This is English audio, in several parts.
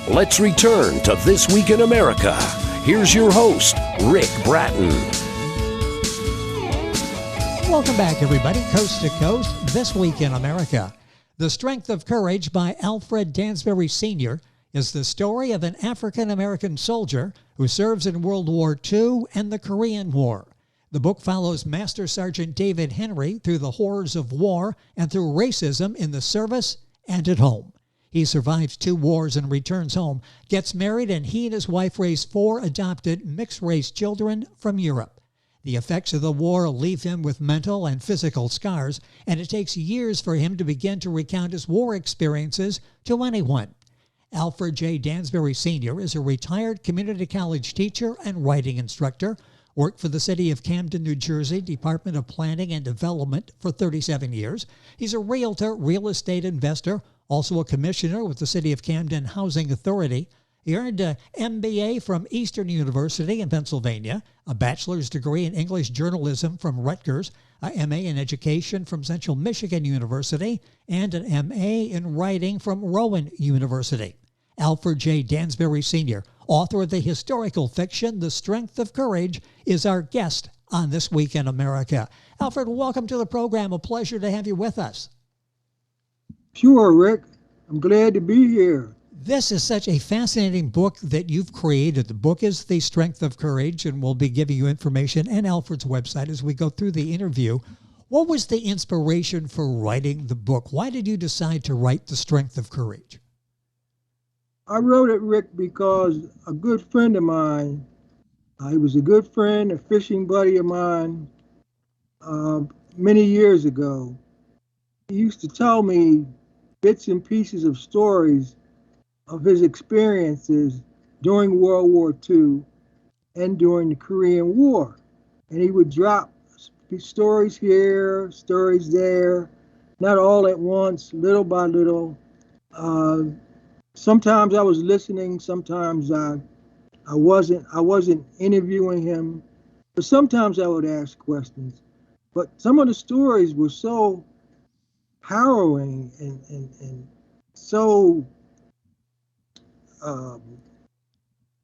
Let's return to This Week in America. Here's your host, Rick Bratton. Welcome back, everybody, coast to coast. This Week in America. The Strength of Courage by Alfred Dansbury Sr. is the story of an African-American soldier who serves in World War II and the Korean War. The book follows Master Sgt. David Henry through the horrors of war and through racism in the service and at home. He survives 2 wars and returns home, gets married, and he and his wife raise 4 adopted mixed-race children from Europe. The effects of the war leave him with mental and physical scars, and it takes years for him to begin to recount his war experiences to anyone. Alfred J. Dansbury Sr. is a retired community college teacher and writing instructor, worked for the City of Camden, New Jersey, Department of Planning and Development for 37 years. He's a realtor, real estate investor, also a commissioner with the City of Camden Housing Authority. He earned an MBA from Eastern University in Pennsylvania, a bachelor's degree in English journalism from Rutgers, a MA in education from Central Michigan University, and an MA in writing from Rowan University. Alfred J. Dansbury Sr., author of the historical fiction The Strength of Courage, is our guest on This Week in America. Alfred, welcome to the program. A pleasure to have you with us. Sure, Rick. I'm glad to be here. This is such a fascinating book that you've created. The book is The Strength of Courage, and we'll be giving you information and Alfred's website as we go through the interview. What was the inspiration for writing the book? Why did you decide to write The Strength of Courage? I wrote it, Rick, because a good friend of mine, he was a good friend, a fishing buddy of mine, many years ago. He used to tell me bits and pieces of stories of his experiences during World War II and during the Korean War. And he would drop stories here, stories there, not all at once, little by little. Sometimes I was listening, sometimes I wasn't interviewing him, but sometimes I would ask questions. But some of the stories were so harrowing and so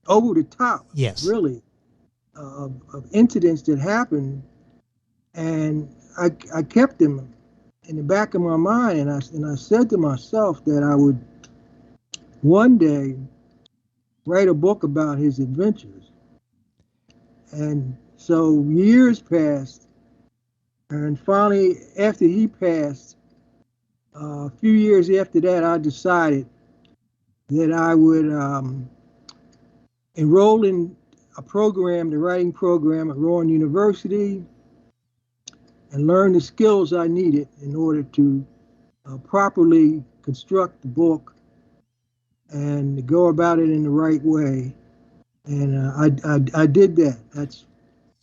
over the top, yes, really, of incidents that happened, and I kept them in the back of my mind, and I said to myself that I would one day write a book about his adventures. And so years passed, and finally, after he passed, a few years after that, I decided that I would enroll in a program, the writing program at Rowan University, and learn the skills I needed in order to properly construct the book and go about it in the right way. And I did that. That's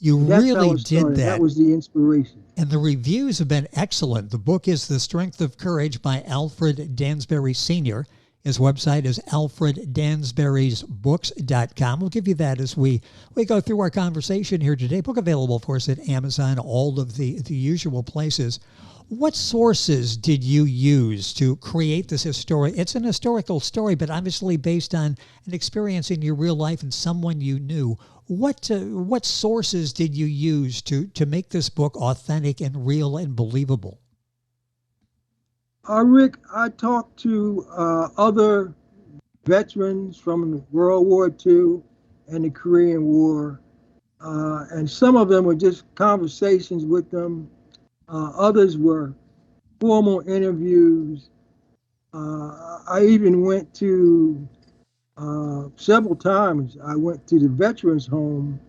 really did that. That was the inspiration. And the reviews have been excellent. The book is The Strength of Courage by Alfred Dansbury Sr. His website is alfreddansburysbooks.com. We'll give you that as we go through our conversation here today. Book available, of course, at Amazon, all of the usual places. What sources did you use to create this story? It's an historical story, but obviously based on an experience in your real life and someone you knew. What sources did you use to make this book authentic and real and believable? Rick, I talked to other veterans from World War II and the Korean War, and some of them were just conversations with them. Others were formal interviews. I even went to, several times, I went to the veterans home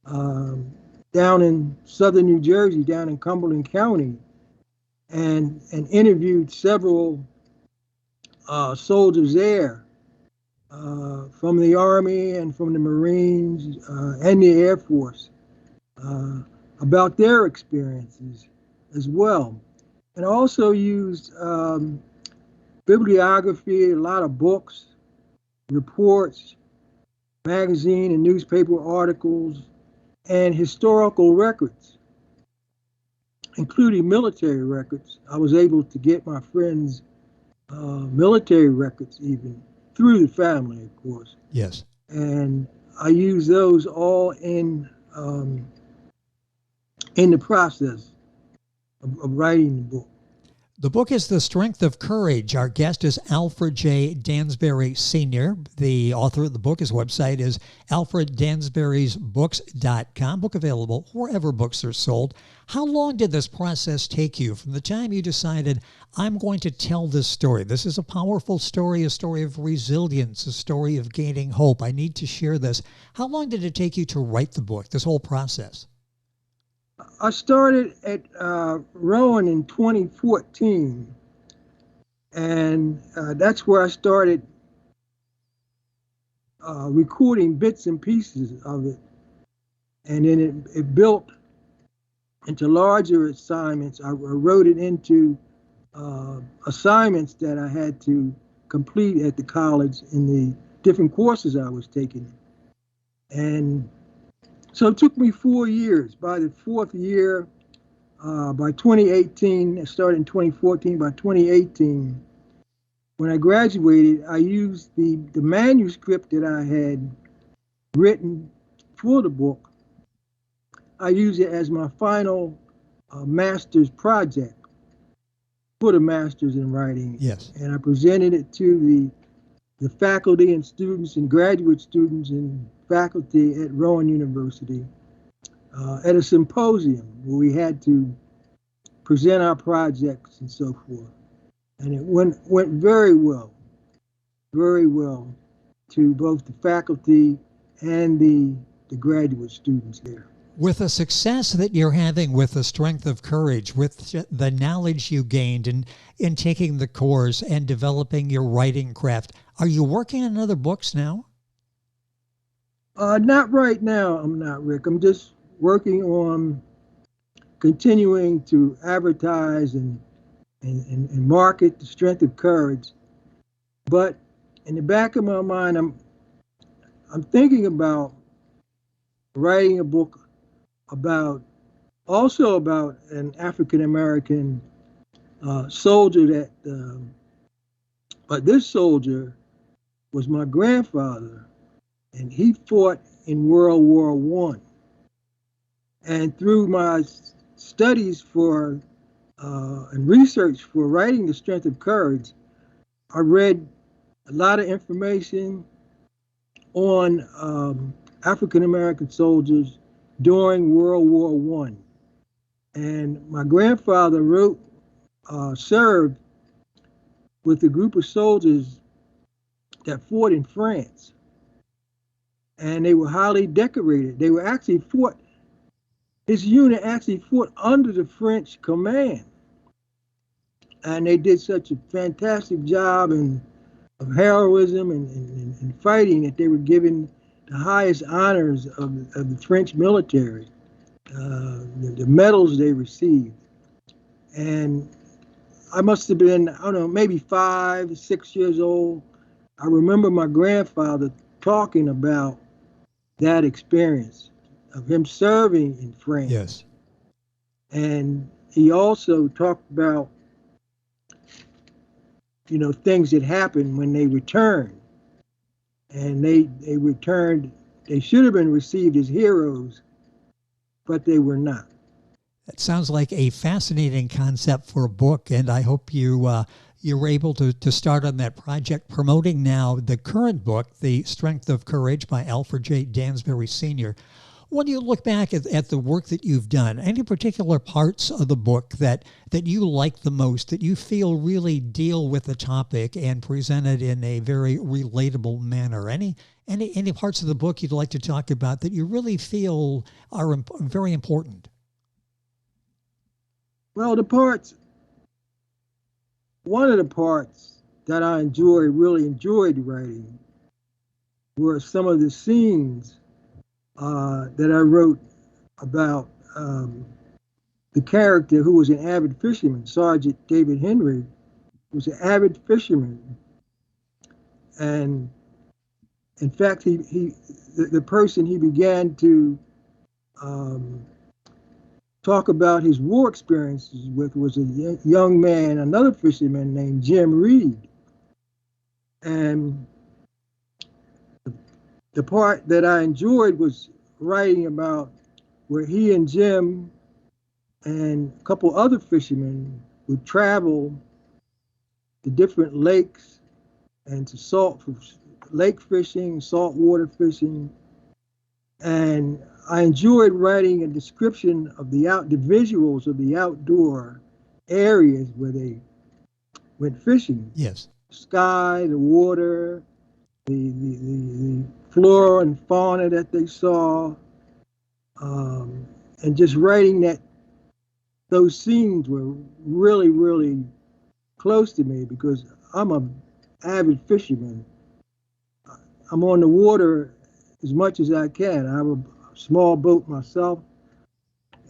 down in southern New Jersey, down in Cumberland County, and interviewed several soldiers there from the Army and from the Marines and the Air Force about their experiences as well. And I also used bibliography, a lot of books, reports, magazine and newspaper articles, and historical records, including military records. I was able to get my friends' military records even through the family, of course. Yes. And I use those all in the process of writing the book. The book is The Strength of Courage. Our guest is Alfred J. Dansbury Sr. The author of the book, his website is alfreddansburysbooks.com. Book available wherever books are sold. How long did this process take you from the time you decided, I'm going to tell this story? This is a powerful story, a story of resilience, a story of gaining hope. I need to share this. How long did it take you to write the book, this whole process? I started at Rowan in 2014, and that's where I started recording bits and pieces of it. And then it built into larger assignments. I wrote it into assignments that I had to complete at the college in the different courses I was taking. And so it took me 4 years. By the fourth year, by 2018, I started in 2014. By 2018, when I graduated, I used the manuscript that I had written for the book. I used it as my final master's project for the master's in writing. Yes. And I presented it to the faculty and students and graduate students and faculty at Rowan University at a symposium where we had to present our projects and so forth. And it went very well to both the faculty and the graduate students there. With the success that you're having with The Strength of Courage, with the knowledge you gained in taking the course and developing your writing craft, are you working on other books now? Not right now, I'm not, Rick. I'm just working on continuing to advertise and market The Strength of Courage. But in the back of my mind, I'm thinking about writing a book about an African American soldier but this soldier was my grandfather, and he fought in World War I. And through my studies and research for writing The Strength of Courage, I read a lot of information on African American soldiers during World War I. And my grandfather served with a group of soldiers that fought in France. And they were highly decorated. His unit actually fought under the French command. And they did such a fantastic job of heroism and fighting that they were given the highest honors of the French military, the medals they received. And I must have been, I don't know, maybe 5, 6 years old. I remember my grandfather talking about that experience of him serving in France. Yes. And he also talked about, things that happened when they returned. And they returned, they should have been received as heroes, but they were not. It sounds like a fascinating concept for a book, and I hope you were able to start on that project, promoting now the current book, The Strength of Courage by Alfred J. Dansbury Sr. When you look back at the work that you've done, any particular parts of the book that you like the most, that you feel really deal with the topic and present it in a very relatable manner? Any parts of the book you'd like to talk about that you really feel are very important? Well, one of the parts that I really enjoyed writing were some of the scenes that I wrote about the character who was an avid fisherman, Sergeant David Henry, was an avid fisherman. And in fact, the person he began to talk about his war experiences with was a young man, another fisherman named Jim Reed. And the part that I enjoyed was writing about where he and Jim and a couple other fishermen would travel to different lakes and to lake fishing, saltwater fishing. And I enjoyed writing a description of the visuals of the outdoor areas where they went fishing. Yes. Sky, the water, the flora and fauna that they saw, and just writing that those scenes were really, really close to me because I'm a avid fisherman. I'm on the water as much as I can. I have a small boat myself,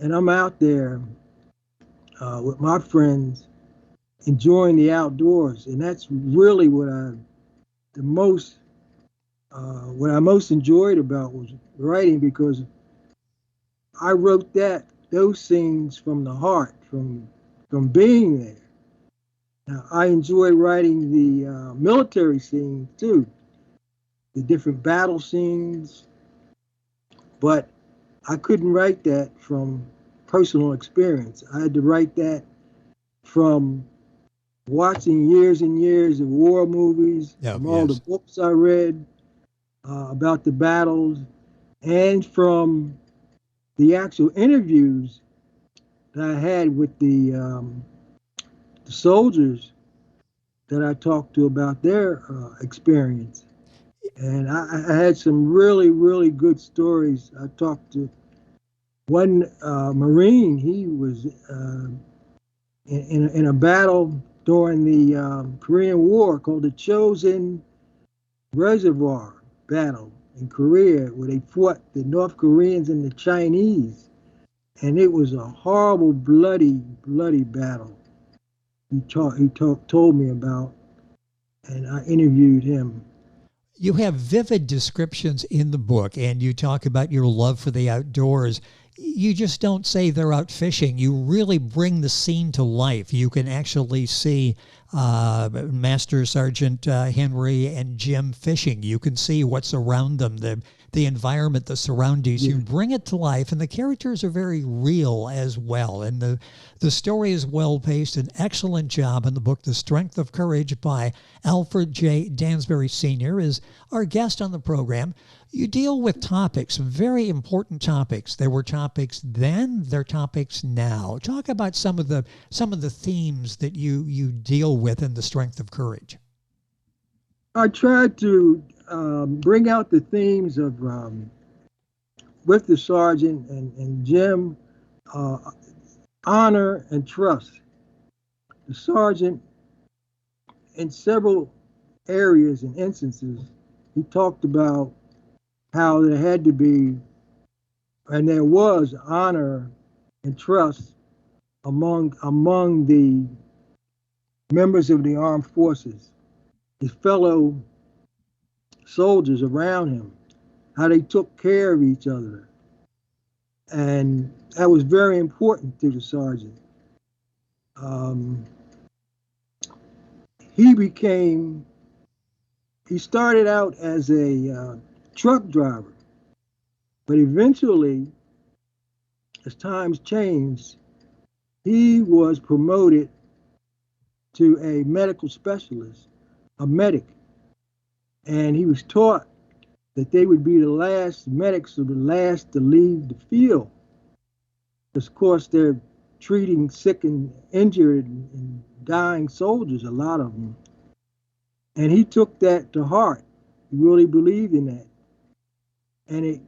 and I'm out there with my friends enjoying the outdoors, and that's really what I most enjoyed about was writing because I wrote those scenes from the heart, from being there. Now, I enjoy writing the military scenes too, the different battle scenes, but I couldn't write that from personal experience. I had to write that from watching years and years of war movies, from all the books I read about the battles, and from the actual interviews that I had with the soldiers that I talked to about their experience. And I had some really, really good stories. I talked to one Marine. He was in a battle during the Korean War called the Chosin Reservoir Battle in Korea, where they fought the North Koreans and the Chinese. And it was a horrible, bloody, bloody battle. He told me about, and I interviewed him. You have vivid descriptions in the book, and you talk about your love for the outdoors. You just don't say they're out fishing. You really bring the scene to life. You can actually see Master Sergeant Henry and Jim fishing. You can see what's around them, the environment, the surroundings. You bring it to life, and the characters are very real as well. And the story is well-paced. An excellent job in the book, The Strength of Courage by Alfred J. Dansbury Sr. is our guest on the program. You deal with topics, very important topics. There were topics then, there are topics now. Talk about some of the themes that you deal with in The Strength of Courage. I tried to bring out the themes of with the sergeant and Jim, honor and trust. The sergeant, in several areas and instances, he talked about how there had to be, and there was, honor and trust among the members of the armed forces, his fellow soldiers around him, how they took care of each other. And that was very important to the sergeant. He started out as a truck driver, but eventually, as times changed, he was promoted to a medical specialist, a medic. And he was taught that they would be the last medics or the last to leave the field. Because, of course, they're treating sick and injured and dying soldiers, a lot of them. And he took that to heart. He really believed in that. And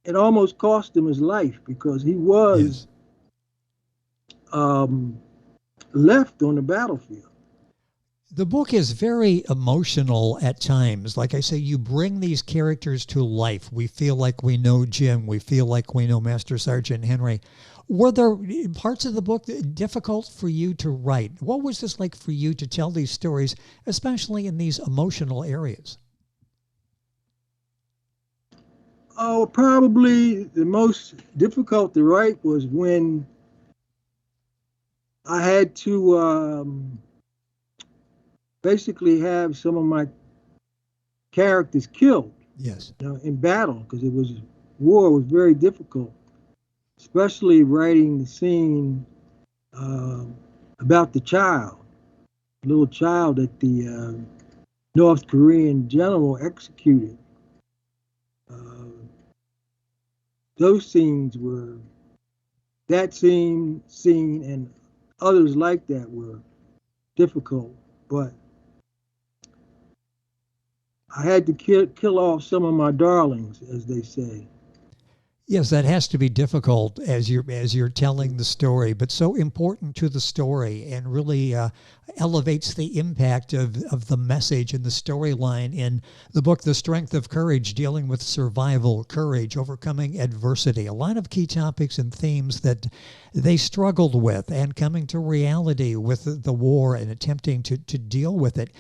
it almost cost him his life because he was left on the battlefield. The book is very emotional at times. Like I say, you bring these characters to life. We feel like we know Jim. We feel like we know Master Sergeant Henry. Were there parts of the book difficult for you to write? What was this like for you to tell these stories, especially in these emotional areas? Oh, probably the most difficult to write was when I had to basically have some of my characters killed. Yes. in battle, because war was very difficult, especially writing the scene uh, about the child, little child that the North Korean general executed. Uh, those scenes were that scene and others like that were difficult, but I had to kill off some of my darlings, as they say. Yes, that has to be difficult as you're telling the story, but so important to the story and really elevates the impact of the message and the storyline in the book, The Strength of Courage, dealing with survival, courage, overcoming adversity. A lot of key topics and themes that they struggled with and coming to reality with the war and attempting to deal with it.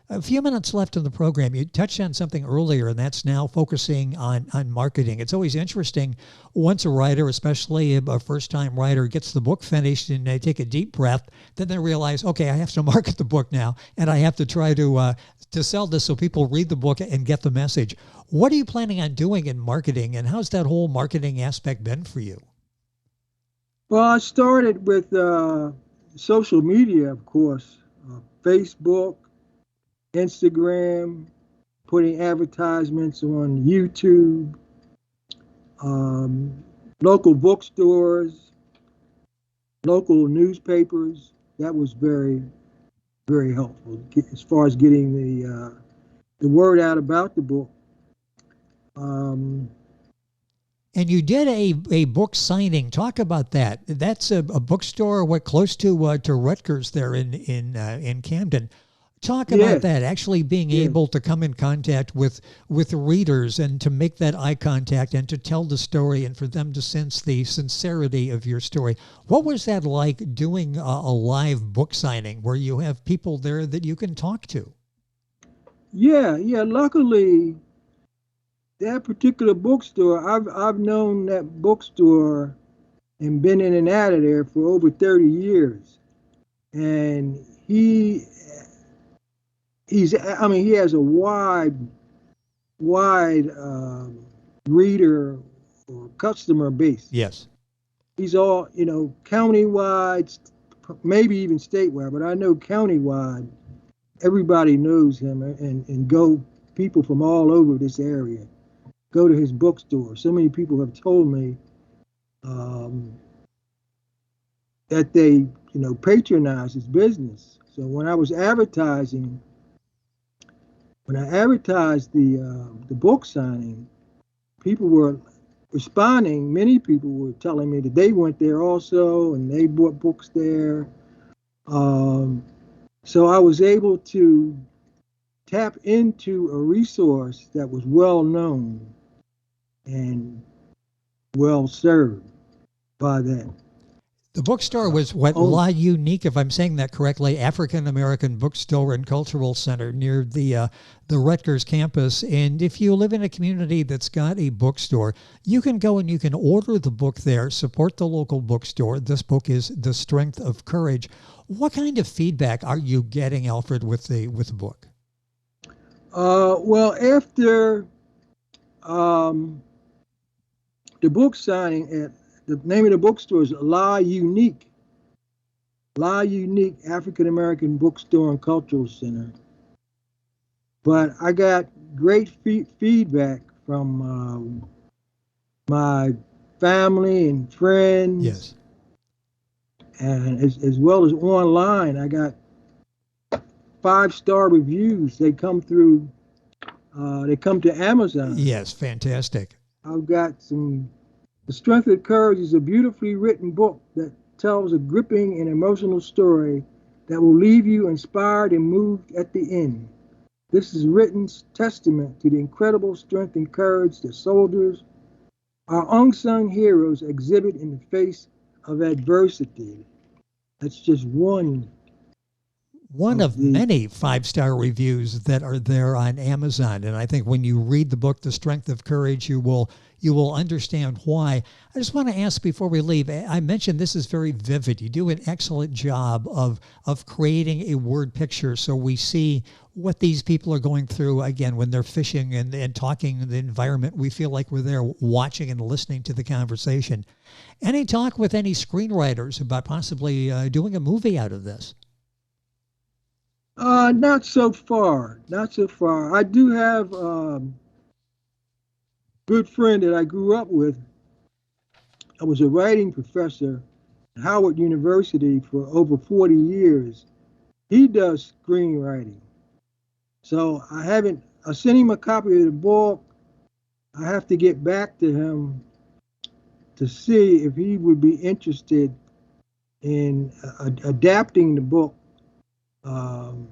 A few minutes left in the program. You touched on something earlier, and that's now focusing on marketing. It's always interesting once a writer, especially a first-time writer, gets the book finished and they take a deep breath, then they realize, okay, I have to market the book now, and I have to try to sell this so people read the book and get the message. What are you planning on doing in marketing, and how's that whole marketing aspect been for you? Well, I started with social media, of course, Facebook, Instagram, putting advertisements on YouTube, um, local bookstores, local newspapers. That was very, very helpful as far as getting the word out about the book. Um, And you did a book signing. Talk about that. That's a bookstore what close to Rutgers there in Camden. Talk about yes, that. Actually being yes. able to come in contact with readers and to make that eye contact and to tell the story and for them to sense the sincerity of your story. What was that like doing a live book signing where you have people there that you can talk to? Yeah. Luckily, that particular bookstore, I've known that bookstore and been in and out of there for over 30 years. And he has a wide reader or customer base. Yes. He's all, countywide, maybe even statewide, but I know countywide, everybody knows him, and go people from all over this area go to his bookstore. So many people have told me um, that they, patronize his business. So when I advertised the book signing, people were responding. Many people were telling me that they went there also and they bought books there. Um, so I was able to tap into a resource that was well known and well served by them. The bookstore was what La Unique, if I'm saying that correctly, African American Bookstore and Cultural Center near the Rutgers campus. And if you live in a community that's got a bookstore, you can go and you can order the book there, support the local bookstore. This book is The Strength of Courage. What kind of feedback are you getting, Alfred, with the book? Well, after um, the book signing, the name of the bookstore is La Unique African American Bookstore and Cultural Center. But I got great feedback from my family and friends. Yes. And as well as online, I got 5-star reviews. They come through. They come to Amazon. Yes, fantastic. I've got some. The Strength of Courage is a beautifully written book that tells a gripping and emotional story that will leave you inspired and moved at the end. This is written testament to the incredible strength and courage that soldiers, our unsung heroes, exhibit in the face of adversity. That's just one one of of many 5-star reviews that are there on Amazon. And I think when you read the book, The Strength of Courage, you will understand why. I just want to ask before we leave, I mentioned this is very vivid. You do an excellent job of creating a word picture so we see what these people are going through, again, when they're fishing and talking in the environment. We feel like we're there watching and listening to the conversation. Any talk with any screenwriters about possibly doing a movie out of this? Not so far. Not so far. I do have a good friend that I grew up with. I was a writing professor at Howard University for over 40 years. He does screenwriting. So I sent him a copy of the book. I have to get back to him to see if he would be interested in adapting the book to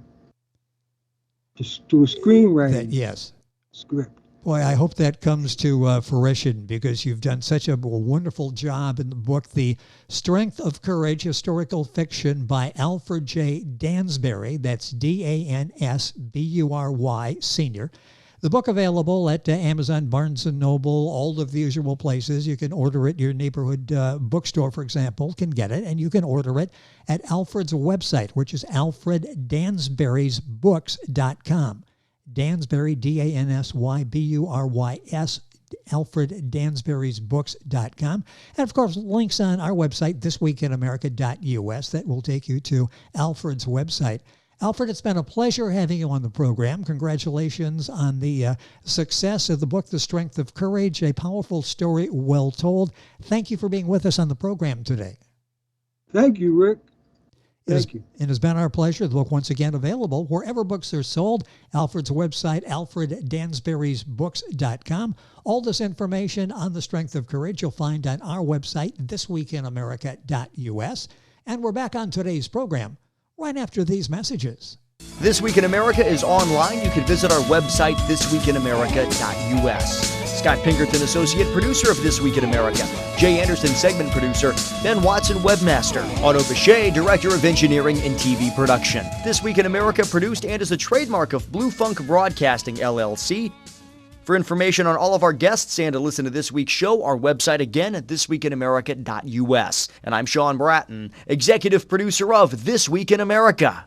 a screenwriting script. Boy, I hope that comes to fruition, because you've done such a wonderful job in the book, The Strength of Courage, Historical Fiction by Alfred J. Dansbury. That's Dansbury, Sr. The book available at Amazon, Barnes & Noble, all of the usual places. You can order it. Your neighborhood bookstore, for example, can get it. And you can order it at Alfred's website, which is alfreddansburysbooks.com. Dansbury, Dansburys, alfreddansburysbooks.com. And, of course, links on our website, thisweekinamerica.us, that will take you to Alfred's website. Alfred, it's been a pleasure having you on the program. Congratulations on the success of the book, The Strength of Courage, a powerful story well told. Thank you for being with us on the program today. Thank you, Rick. Thank you. It has been our pleasure. The book, once again, available wherever books are sold. Alfred's website, alfreddansburysbooks.com. All this information on The Strength of Courage you'll find on our website, thisweekinamerica.us. And we're back on today's program right after these messages. This Week in America is online. You can visit our website, thisweekinamerica.us. Scott Pinkerton, Associate Producer of This Week in America. Jay Anderson, Segment Producer. Ben Watson, Webmaster. Otto Bechet, Director of Engineering and TV Production. This Week in America produced and is a trademark of Blue Funk Broadcasting, LLC. For information on all of our guests and to listen to this week's show, our website again at thisweekinamerica.us. And I'm Sean Bratton, Executive Producer of This Week in America.